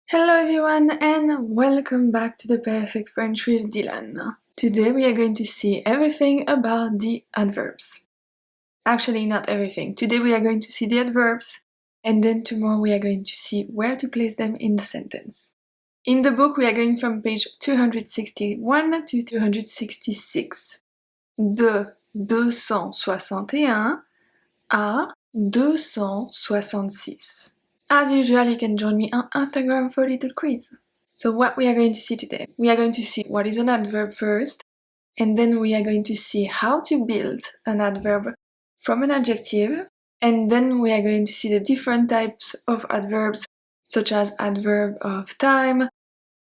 Hello everyone and welcome back to the Perfect French with Dylane. Today we are going to see everything about the adverbs. Actually, not everything. Today we are going to see the adverbs and then tomorrow we are going to see where to place them in the sentence. In the book we are going from page 261 to 266. De 261 à 266. As usual, you can join me on Instagram for a little quiz. So what we are going to see today? We are going to see what is an adverb first, and then we are going to see how to build an adverb from an adjective, and then we are going to see the different types of adverbs, such as adverb of time,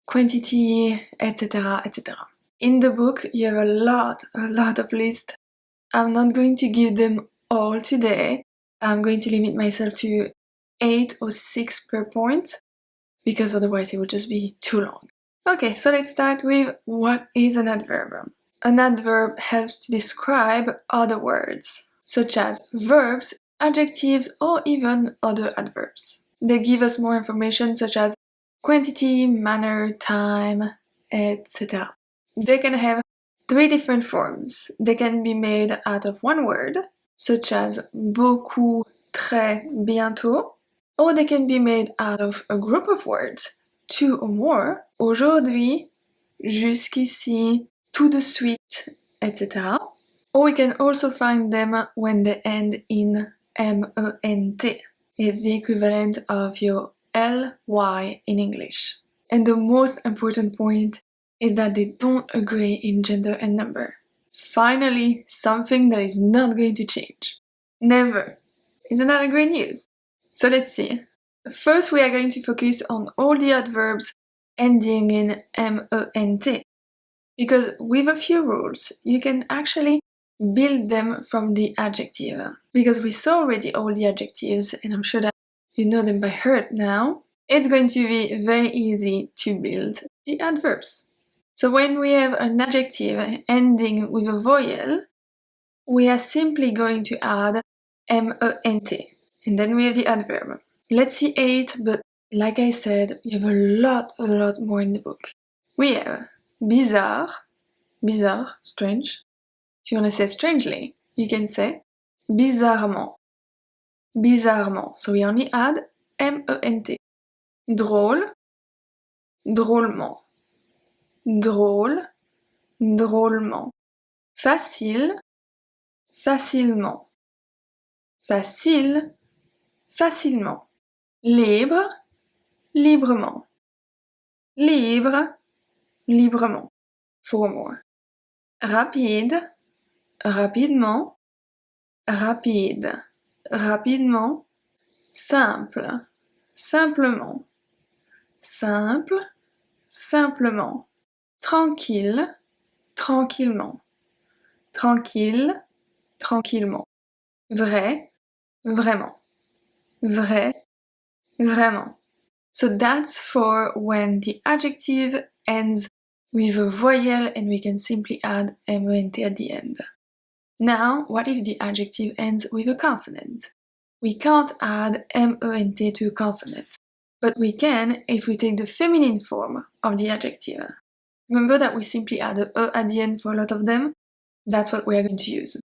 quantity, etc., etc. In the book, you have a lot of lists. I'm not going to give them all today. I'm going to limit myself to 8 or 6 per point, because otherwise it would just be too long. Okay, so let's start with what is an adverb. An adverb helps to describe other words, such as verbs, adjectives, or even other adverbs. They give us more information such as quantity, manner, time, etc. They can have 3 different forms. They can be made out of one word, such as beaucoup, très, bientôt, or they can be made out of a group of words, 2 or more, aujourd'hui, jusqu'ici, tout de suite, etc. Or we can also find them when they end in MENT. It's the equivalent of your LY in English. And the most important point is that they don't agree in gender and number. Finally, something that is not going to change. Never. Isn't that a great news? So let's see. First, we are going to focus on all the adverbs ending in MENT. Because with a few rules, you can actually build them from the adjective. Because we saw already all the adjectives, and I'm sure that you know them by heart now, it's going to be very easy to build the adverbs. So when we have an adjective ending with a vowel, we are simply going to add MENT. And then we have the adverb. Let's see 8, but like I said, you have a lot more in the book. We have bizarre, strange. If you want to say strangely, you can say bizarrement. So we only add MENT. Drôle, drôlement. Drôlement. Facile, facilement. Facilement. Libre, librement. Librement. 4 more. Rapide, rapidement. Rapidement. Simple, simplement. Simplement. Tranquille, tranquillement. Tranquillement. Vrai, vraiment. Vraiment. So that's for when the adjective ends with a vowel and we can simply add MENT at the end. Now, what if the adjective ends with a consonant? We can't add MENT to a consonant, but we can if we take the feminine form of the adjective. Remember that we simply add a at the end for a lot of them? That's what we are going to use.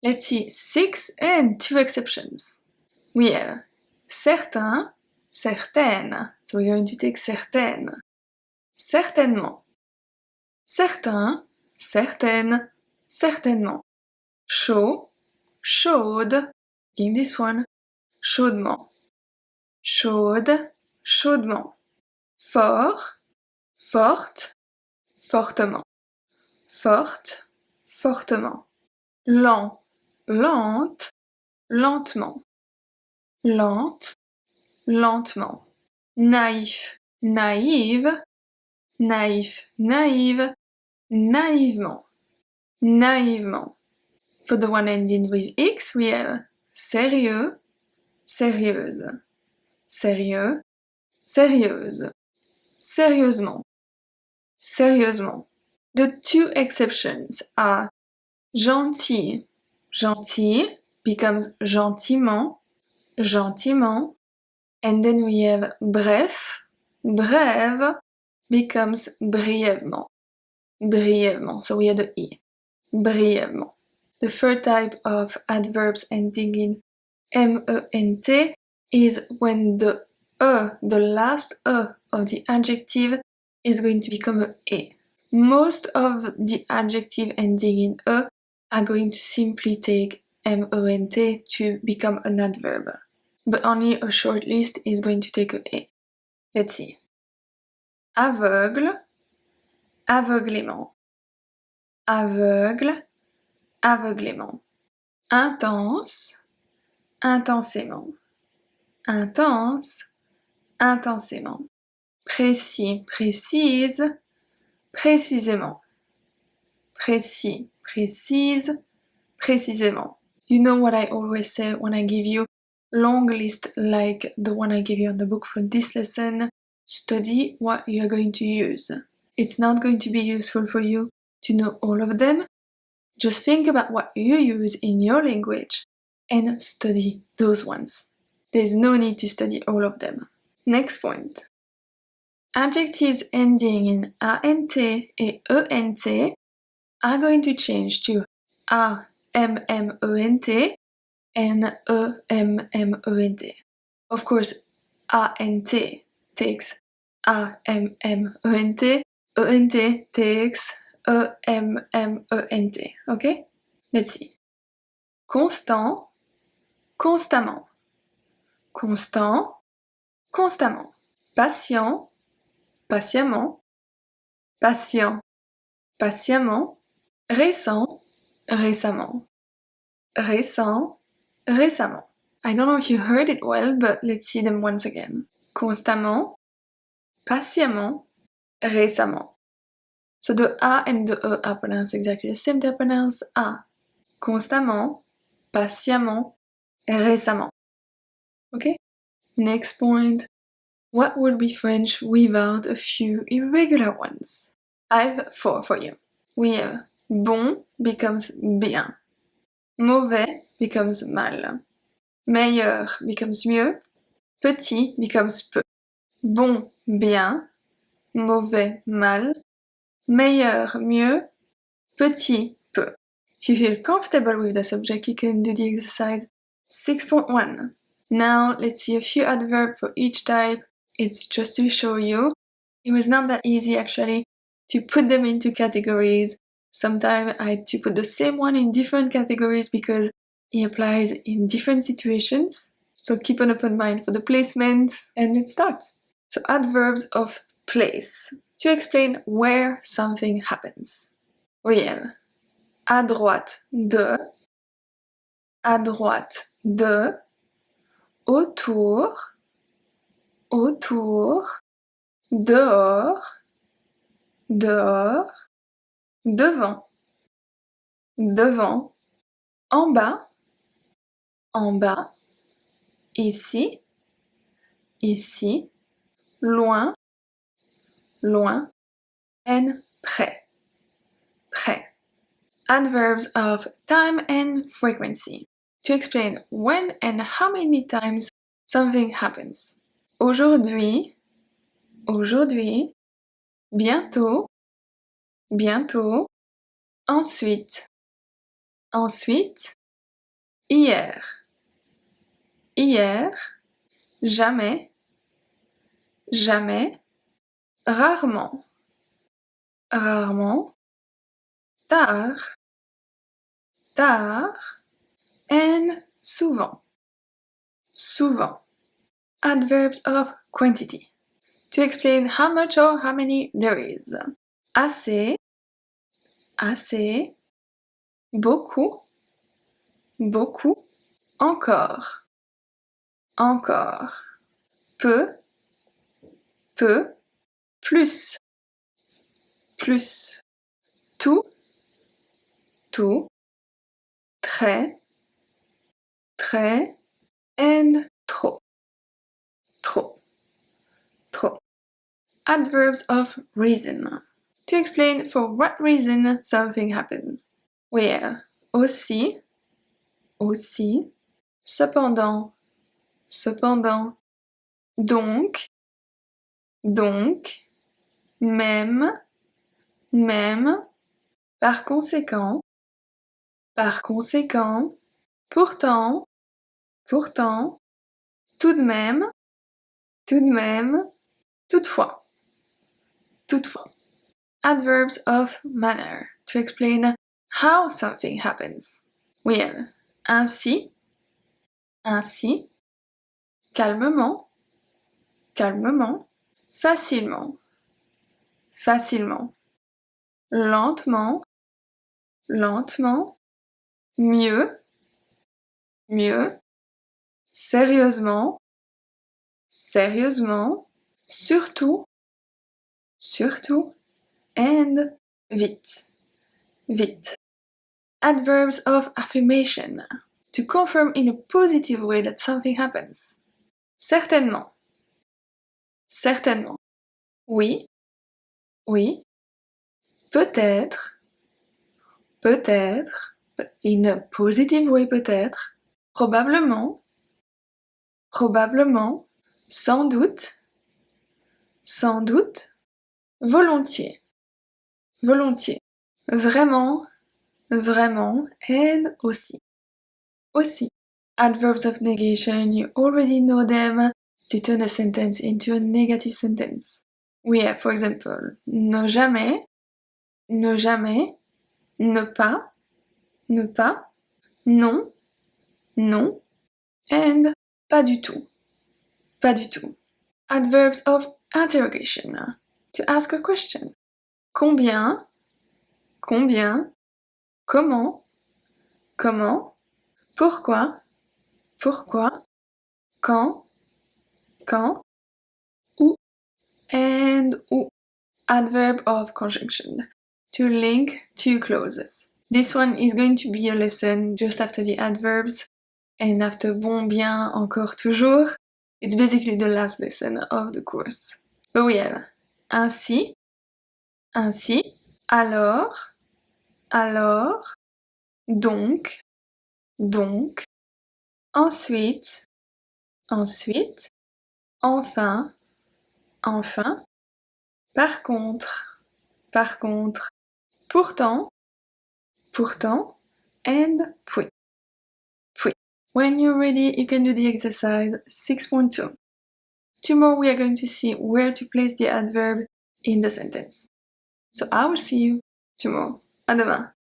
Let's see 6 and 2 exceptions. We have certain, certaine. So we're going to take certaine. Certainement. Certain, certaine, certainement. Chaud, chaude. Taking this one. Chaudement. Chaude, chaudement. Fort, forte, fortement. Forte, fortement. Lent, lente, lentement. Lente, lentement. Naïf, naïve, naïve, naïvement. For the one ending with X, we have sérieux, sérieuse. Sérieux, sérieuse. Sérieusement. The 2 exceptions are gentil becomes gentiment, and then we have bref, brève becomes brièvement. Brièvement. So we have the E. Brièvement. The third type of adverbs ending in MENT is when the last of the adjective is going to become a E. Most of the adjective ending in E are going to simply take MENT to become an adverb. But only a short list is going to take a E. Let's see. Aveugle, aveuglément. Aveugle, aveuglément. Intense, intensément. Intense, intensément. Précis, précise, précisément. Précis, précise, précisément. You know what I always say when I give you long list like the one I gave you on the book for this lesson. Study what you're going to use. It's not going to be useful for you to know all of them. Just think about what you use in your language and study those ones. There's no need to study all of them. Next point. Adjectives ending in ANT et ENT are going to change to AMMENT and EMMENT. Of course, ANT takes AMMENT, ENT takes EMMENT. Okay? Let's see. Constant, constamment. Constant, constamment. Patient, patiemment. Patient, patiemment. Récent, récemment. Récent, récemment. I don't know if you heard it well, but let's see them once again. Constamment, patiemment, récemment. So the A and the E are pronounced exactly the same. They're pronounced A. Constamment, patiemment, récemment. Okay? Next point. What would be French without a few irregular ones? I have 4 for you. We have bon becomes bien. Mauvais becomes mal. Meilleur becomes mieux. Petit becomes peu. Bon, bien. Mauvais, mal. Meilleur, mieux. Petit, peu. If you feel comfortable with the subject, you can do the exercise 6.1. Now, let's see a few adverbs for each type. It's just to show you. It was not that easy actually to put them into categories. Sometimes I had to put the same one in different categories because it applies in different situations. So keep an open mind for the placement and let's start. So adverbs of place. To explain where something happens. We have à droite de, à droite de, autour, autour, dehors, dehors, devant, devant, en bas, ici, ici, loin, loin, and près, près. Adverbs of time and frequency. To explain when and how many times something happens. Aujourd'hui, aujourd'hui, bientôt, bientôt, ensuite, ensuite, hier, hier, jamais, jamais, rarement, rarement, tard, tard, and souvent, souvent. Adverbs of quantity. To explain how much or how many there is. Assez, assez, beaucoup, beaucoup, encore, encore, peu, peu, plus, plus, tout, tout, très, très, and trop, trop, trop. Adverbs of reason. To explain for what reason something happens. We have aussi, aussi, cependant, cependant, donc, donc, même, par conséquent, pourtant, tout de même, toutefois. Adverbs of manner, to explain how something happens. We have ainsi, calmement, facilement, lentement, mieux, sérieusement, surtout, and vite. Adverbs of affirmation, to confirm in a positive way that something happens. Certainement, oui, peut-être, in a positive way peut-être, probablement, sans doute, volontiers, vraiment, and aussi. Adverbs of negation, you already know them, to turn a sentence into a negative sentence. We have, for example, ne jamais, ne pas, non, and pas du tout. Adverbs of interrogation, to ask a question. Combien, comment, pourquoi, quand, où, and où. Adverb of conjunction, to link two clauses. This one is going to be a lesson just after the adverbs, and after bon, bien, encore, toujours. It's basically the last lesson of the course. But we have ainsi, alors, donc, ensuite, enfin, par contre, pourtant, and puis. When you're ready, you can do the exercise 6.2. Tomorrow we are going to see where to place the adverb in the sentence. So I will see you tomorrow. À demain.